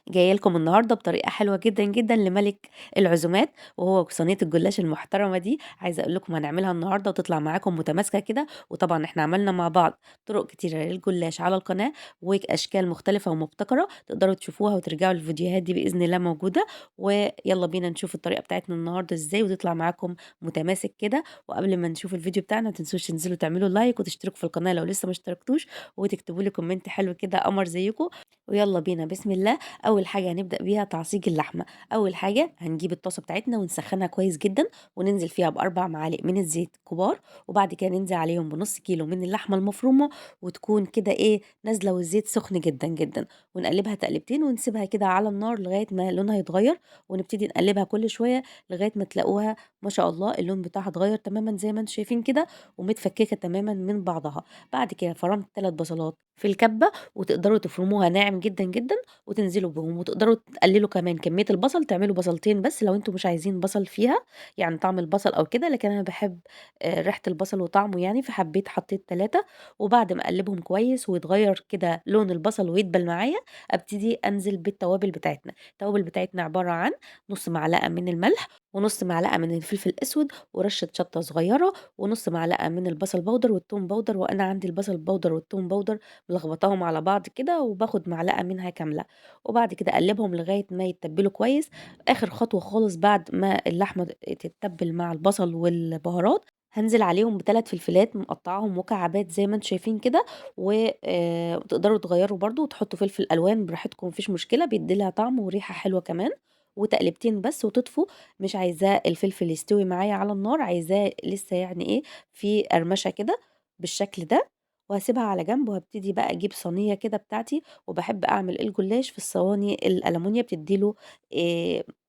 جايه لكم النهارده بطريقه حلوه جدا جدا لملك العزومات، وهو صينيه الجلاش المحترمه دي. عايزه اقول لكم هنعملها النهارده وتطلع معاكم متماسكه كده. وطبعا احنا عملنا مع بعض طرق كتيره للجلاش على القناه، واشكال مختلفه ومبتكره تقدروا تشوفوها وترجعوا للفيديوهات دي باذن الله موجوده. ويلا بينا نشوف الطريقه بتاعتنا النهارده ازاي وتطلع معاكم متماسك كده. وقبل ما نشوف الفيديو بتاعنا ما تنسوش تنزلوا تعملوا لايك وتشتركوا في القناه لو لسه ما اشتركتوش، وتكتبوا لي كومنت حلو كده قمر زيكم. ويلا بينا بسم الله. اول حاجه هنبدا بيها تعصيج اللحمه. اول حاجه هنجيب الطاسه بتاعتنا ونسخنها كويس جدا، وننزل فيها باربع معالق من الزيت كبار، وبعد كده ننزل عليهم بنص كيلو من اللحمه المفرومه، وتكون كده نازله والزيت سخن جدا جدا. ونقلبها تقلبتين ونسيبها كده على النار لغايه ما لونها يتغير، ونبتدي نقلبها كل شويه لغايه ما تلاقوها ما شاء الله اللون بتاعها اتغير تماما زي ما انتم شايفين كده، ومتفككه تماما من بعضها. بعد كده فرمت 3 بصلات في الكبه، وتقدروا تفرموها ناعم جدا جدا وتنزلوا بهم، وتقدروا تقللوا كمان كمية البصل، تعملوا بصلتين بس لو انتم مش عايزين بصل فيها، يعني طعم البصل او كده. لكن انا بحب ريحة البصل وطعمه يعني، فحبيت حطيت 3. وبعد ما اقلبهم كويس ويتغير كده لون البصل ويدبل معايا، ابتدي انزل بالتوابل بتاعتنا. التوابل بتاعتنا عبارة عن نص معلقة من الملح، ونص معلقة من الفلفل الاسود، ورشة شطة صغيرة، ونص معلقة من البصل باودر والثوم باودر. وانا عندي البصل باودر والثوم باودر ملخبطاهم على بعض كده، وباخد معلقة منها كاملة. وبعد كده اقلبهم لغاية ما يتبلوا كويس. اخر خطوة خالص بعد ما اللحمة تتبل مع البصل والبهارات، هنزل عليهم ب3 فلفلات مقطعاهم مكعبات زي ما انتم شايفين كده. وتقدروا تغيروا برضو وتحطوا فلفل الوان براحتكم، مفيش مشكلة، بيديلها طعم وريحة حلوة كمان. وتقلبتين بس وتطفوا. مش عايزاه الفلفل يستوي معايا على النار، عايزاه لسه يعني في قرمشة كده بالشكل ده. وهاسيبها على جنب، وهابتدي بقى أجيب صينية كده بتاعتي. وباحب أعمل الجلاش في الصواني الألمونيا، بتدّي له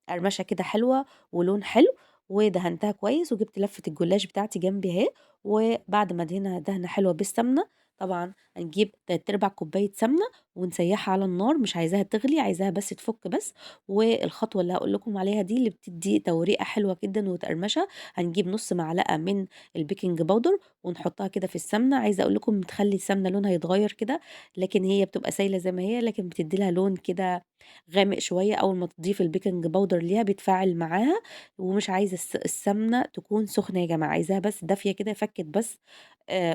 قرمشة كده حلوة ولون حلو. ودهنتها كويس وجبت لفة الجلاش بتاعتي جنبي أهي. وبعد ما أدهنها دهنة حلوة بالسمنة، طبعًا هنجيب 3/4 كوباية سمنة ونسيّحها على النار، مش عايزاها تغلي، عايزاها بس تفُك بس. والخطوة اللي هاقول لكم عليها دي اللي بتدّي توريقة حلوة جدًا وتقرمشة، هنجيب نُص معلقة من البيكنج باودر ونحطها كده في السمنة. عايزة أقول لكم بتخلّي السمنة لونها يتغيّر كده، لكن هي بتبقى سايلة زي ما هي، لكن بتدّي لها لون كده غامق شوية. أول ما تضيفي البيكنج باودر ليها بيتفاعل معاها. ومش عايزة السمنة تكون سخنة يا جماعة، عايزاها بس دافية كده فكِّت بس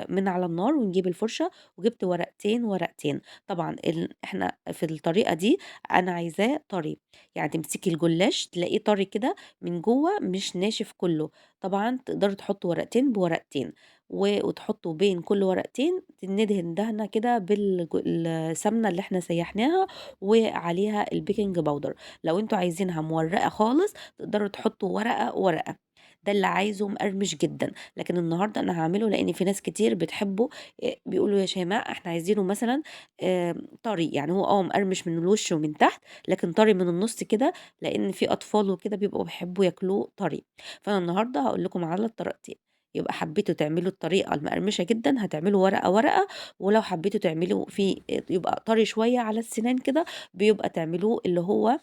من على النار. ونجيب الفرشة، وجبت ورقتين ورقتين. طبعًا إحنا في الطريقة دي أنا عايزاه طري، يعني تمسكي الجلاش تلاقيه طري كده من جوّه مش ناشف كلّه. طبعًا تقدروا تحطّوا ورقتين بورقتين، وتحطّوا بين كل ورقتين ندهن دهنة كده السمنة اللي إحنا سيّحناها وعليها البيكنج باودر. لو أنتم عايزينها مورقة خالص تقدروا تحطّوا ورقة، ورقة. ده اللي عايزه مقرمش جدًا. لكن النهارده أنا هاعمله لإن في ناس كتير بتحبه، بيقولوا يا شيماء إحنا عايزينه مثلًا طري، يعني هو مقرمش من الوش ومن تحت، لكن طري من النُص كده، لإن في أطفال وكده بيبقوا بيحبوا ياكلوه طري. فأنا النهارده هاقول لكم على الطريقتين. يبقى حبيتوا تعملوا الطريقة المقرمشة جدًا هتعملوا ورقة، ورقة. ولو حبيتوا تعملوا فيه يبقى طري شوية على السنان كده، بيبقى تعملوه اللي هو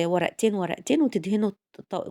ورقتين، ورقتين، وتدهنوا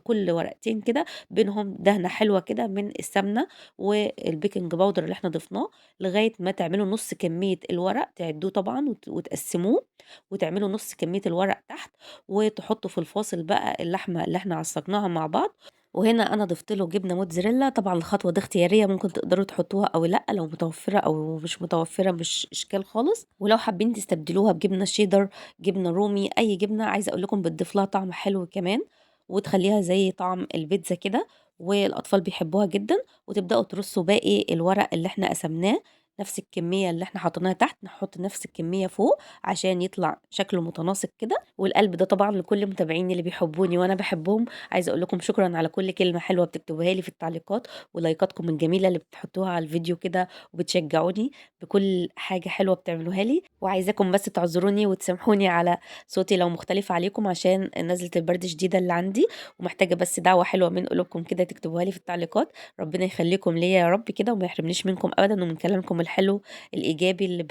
كل ورقتين كده بينهم دهنة حلوة كده من السمنة والبيكنج باودر اللي إحنا ضفناه، لغاية ما تعملوا نُص كمية الورق، تعدّوه طبعًا وتقسّموه، وتعملوا نُص كمية الورق تحت. وتحطّوا في الفاصل بقى اللحمة اللي إحنا عصّجناها مع بعض. وهنا أنا ضِفت له جبنة موتزاريلا، طبعًا الخطوة دي اختيارية، ممكن تقدروا تحطّوها أو لأ، لو متوفّرة أو مش متوفّرة مش إشكال خالص. ولو حابين تستبدلوها بجبنة شيدر، جبنة رومي، أي جبنة، عايزة أقول لكم بتضيف لها طعم حلو كمان، وتخلّيها زي طعم البيتزا كده، والأطفال بيحبوها جدًا. وتبدأوا ترصوا باقي الورق اللي إحنا قسمناه، نفس الكمية اللي إحنا حطيناها تحت نحط نفس الكمية فوق، عشان يطلع شكله متناسق كده. والقلب ده طبعًا لكل متابعيني اللي بيحبوني وأنا باحبهم. عايزة أقول لكم شكرًا على كل كلمة حلوة بتكتبوها لي في التعليقات، ولايكاتكم الجميلة اللي بتحطوها على الفيديو كده، وبتشجعوني بكل حاجة حلوة بتعملوها لي. وعايزاكم بس تعذروني وتسامحوني على صوتي لو مختلف عليكم، عشان نزلة البرد شديدة اللي عندي، ومحتاجة بس دعوة حلوة من قلوبكم كده تكتبوها لي في التعليقات. ربنا يخليكم ليّا يا رب كده، وما يحرمنيش منكم أبدًا ومن كلامكم الحلو الإيجابي اللي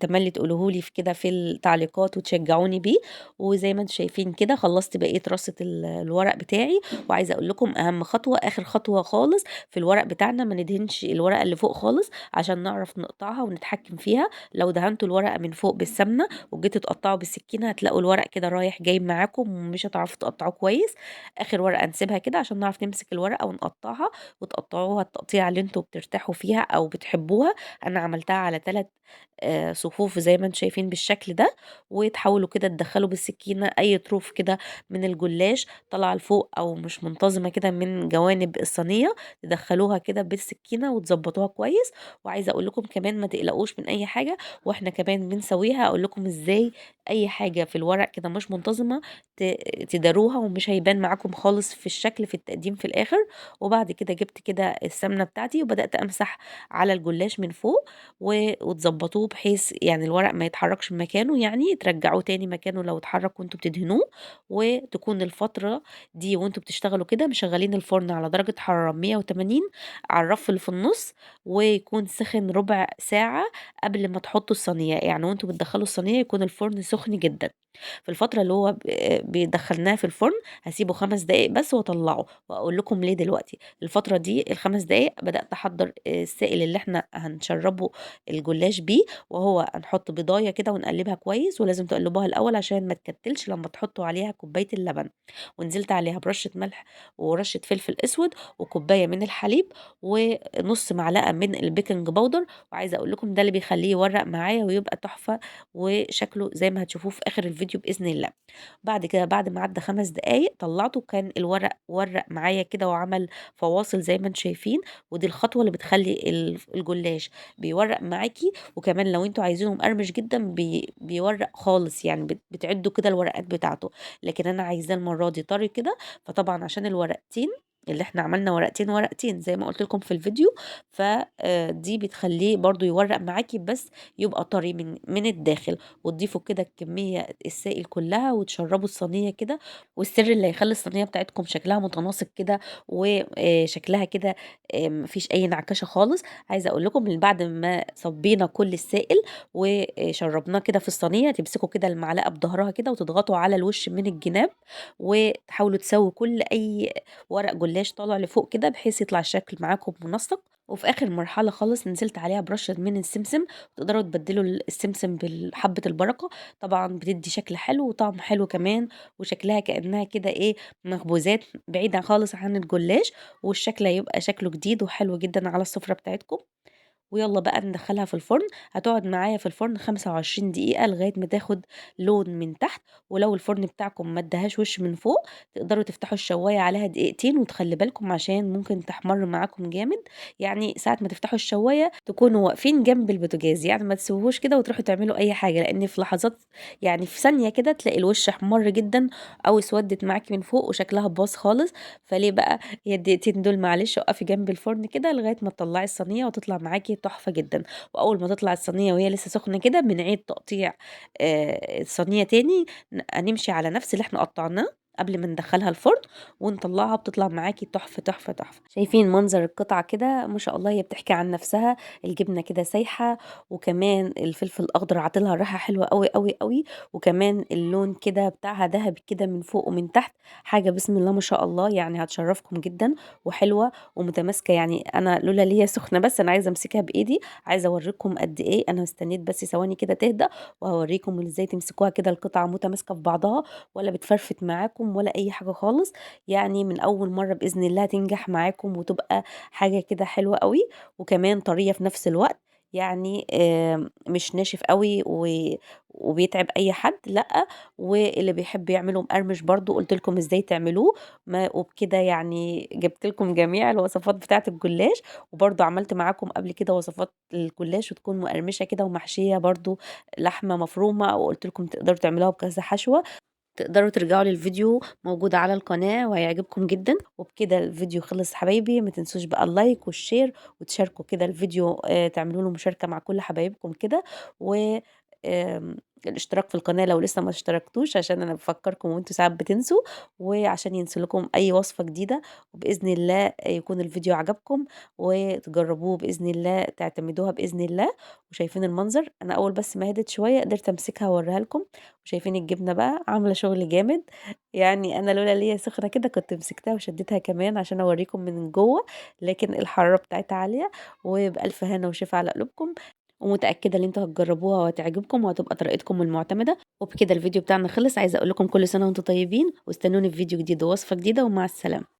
تملي تقولوه لي كده في التعليقات وتشجعوني بيه. وزي ما انتم شايفين كده خلصت بقية رصة الورق بتاعي. وعايزة اقول لكم اهم خطوة، اخر خطوة خالص في الورق بتاعنا، ما ندهنش الورقة اللي فوق خالص عشان نعرف نقطعها ونتحكم فيها. لو دهنتوا الورقة من فوق بالسمنة وجيتوا تقطعوا بالسكينة هتلاقوا الورق كده رايح جاي معاكم ومش هتعرفوا تقطعوه كويس. اخر ورقة نسيبها كده عشان نعرف نمسك الورقة ونقطعها، وتقطعوها التقطيعة اللي انتوا بترتاحوا فيها او بتحبوها. انا عملتها على 3 صفوف زي ما انتم شايفين بالشكل ده. وتحاولوا كده تدخلوا بالسكينة اي طروف كده من الجلاش طالعة لفوق او مش منتظمة كده من جوانب الصينية، تدخلوها كده بالسكينة وتظبطوها كويس. وعايزة اقول لكم كمان ما تقلقوش من اي حاجة، واحنا كمان بنسويها اقول لكم ازاي اي حاجة في الورق كده مش منتظمة تداروها ومش هيبان معاكم خالص في الشكل في التقديم في الاخر. وبعد كده جبت كده السمنة بتاعتي وبدأت امسح على الجلاش من فوق وتظبطوه بحيث يعني الورق ما يتحركش من مكانه، يعني ترجعوه تاني مكانه لو اتحرك وانتوا بتدهنوه. وتكون الفترة دي وانتوا بتشتغلوا كده مشغلين الفرن على درجة حرارة 180 على الرف اللي في النص، ويكون سخن ربع ساعة قبل ما تحطوا الصينية. يعني وانتوا بتدخلوا الصينية يكون الفرن سخن جدا. في الفترة اللي هو بيدخلناها في الفرن هسيبه 5 دقايق بس واطلعه، واقول لكم ليه دلوقتي. الفترة دي ال5 دقايق بدأت احضر السائل اللي احنا هنشربه الجلاش بيه. وهو هنحط بيضايه كده ونقلبها كويس، ولازم تقلبوها الاول عشان ما تكتلش لما تحطوا عليها كوبايه اللبن. ونزلت عليها برشه ملح ورشه فلفل اسود وكوبايه من الحليب ونص معلقه من البيكنج باودر. وعايزه اقول لكم ده اللي بيخليه يورق معايا ويبقى تحفه وشكله زي ما هتشوفوه في اخر الفيديو باذن الله. بعد كده بعد ما عدى 5 دقايق طلعته، كان الورق ورق معايا كده وعمل فواصل زي ما انتم شايفين. ودي الخطوة اللي بتخلي الجلاش بيورق معاكي. وكمان لو انتوا عايزينه مقرمش جدا بيورق خالص، يعني بتعدوا كده الورقات بتاعته. لكن انا عايزاه المرة دي طري كده، فطبعا عشان الورقتين اللي احنا عملنا ورقتين ورقتين زي ما قلت لكم في الفيديو، فدي بتخليه برضو يورق معاكي بس يبقى طري من الداخل. وتضيفوا كده الكمية السائل كلها وتشربوا الصينية كده. والسر اللي هيخلي الصينية بتاعتكم شكلها متناسق كده وشكلها كده مفيش اي نعكشة خالص. عايزة اقول لكم من بعد ما صبينا كل السائل وشربناه كده في الصينية، تمسكوا كده المعلقة بظهرها كده وتضغطوا على الوش من الجناب، وتحاولوا تسووا كل اي ورق جلاش طالع لفوق كده بحيث يطلع الشكل معاكم منسق. وفي اخر مرحله خالص نزلت عليها برشه من السمسم. تقدروا تبدلوا السمسم بحبه البركه، طبعا بتدي شكل حلو وطعم حلو كمان. وشكلها كانها كده ايه، مخبوزات بعيده خالص عن الجلاش. والشكل هيبقى شكله جديد وحلو جدا على السفره بتاعتكم. ويلا بقى ندخلها في الفرن. هتقعد معايا في الفرن 25 دقيقة لغاية ما تاخد لون من تحت. ولو الفرن بتاعكم ما ادهاش وش من فوق تقدروا تفتحوا الشواية عليها دقيقتين، وتخلي بالكم عشان ممكن تحمر معاكم جامد. يعني ساعة ما تفتحوا الشواية تكونوا واقفين جنب البوتاجاز، يعني ما تسووهوش كده وتروحوا تعملوا اي حاجة، لان في لحظات يعني في ثانية كده تلاقي الوش احمر جدا او اسودت معاكي من فوق وشكلها باظ خالص. فليه بقى؟ هي الدقيقتين دول معلش وقفي جنب الفرن كده لغاية ما تطلعي الصينية وتطلع معاكي تحفة جدا. وأول ما تطلع الصينية وهي لسه سخنة كده بنعيد تقطيع الصينية تاني. هنمشي على نفس اللي احنا قطعناه قبل ما ندخلها الفرن ونطلعها، بتطلع معاكي تحفة تحفة تحفة. شايفين منظر القطعة كده ما شاء الله، هي بتحكي عن نفسها. الجبنة كده سايحة، وكمان الفلفل الأخضر عاطلها ريحة حلوة قوي قوي قوي. وكمان اللون كده بتاعها ذهبي كده من فوق ومن تحت، حاجة بسم الله ما شاء الله، يعني هتشرفكم جدا وحلوة ومتماسكة. يعني أنا لولا ليا سخنة بس أنا عايزة أمسكها بإيدي، عايزة أوريكم قد إيه. أنا استنيت بس ثواني كده تهدى وهوريكم إزاي تمسكوها كده القطعة متماسكة في بعضها ولا بتفرفت معاكم ولا أي حاجة خالص. يعني من أول مرة بإذن الله تنجح معاكم وتبقى حاجة كده حلوة قوي وكمان طرية في نفس الوقت. يعني مش ناشف قوي وبيتعب اي حد، لا. واللي بيحب يعمله مقرمش برضو قلت لكم ازاي تعملوه. ما وبكده يعني جبت لكم جميع الوصفات بتاعه الجلاش. وبرضو عملت معاكم قبل كده وصفات الجلاش وتكون مقرمشه كده ومحشيه برضو لحمه مفرومه، وقلت لكم تقدروا تعملوها بكذا حشوه. تقدروا ترجعوا للفيديو موجود على القناة وهيعجبكم جدا. وبكده الفيديو خلص حبايبي، ما تنسوش بقى اللايك والشير وتشاركوا كده الفيديو، تعملوا له مشاركة مع كل حبايبكم كده. و الاشتراك في القناة لو لسه ما اشتركتوش، عشان أنا بافكّركم وأنتم ساعات بتنسوا، وعشان ينزل لكم أي وصفة جديدة، وبإذن الله يكون الفيديو عجبكم وتجرّبوه بإذن الله، تعتمدوها بإذن الله. وشايفين المنظر، أنا أول بس ما هدِت شوية قدرت أمسكها وأورّيها لكم، وشايفين الجبنة بقى عاملة شغل جامد، يعني أنا لولا إن هي سخنة كده كنت مسكتها وشدّيتها كمان عشان أورّيكم من جوّه، لكن الحرارة بتاعتها عالية، وبألف هنا وشفا على قلوبكم، ومتأكدة إن أنتم هتجرّبوها وهتعجبكم وهتبقى طريقتكم المعتمدة. وبكده الفيديو بتاعنا خلص، عايزة أقول لكم كل سنة وأنتم طيبين، واستنوني في فيديو جديد ووصفة جديدة، ومع السلامة.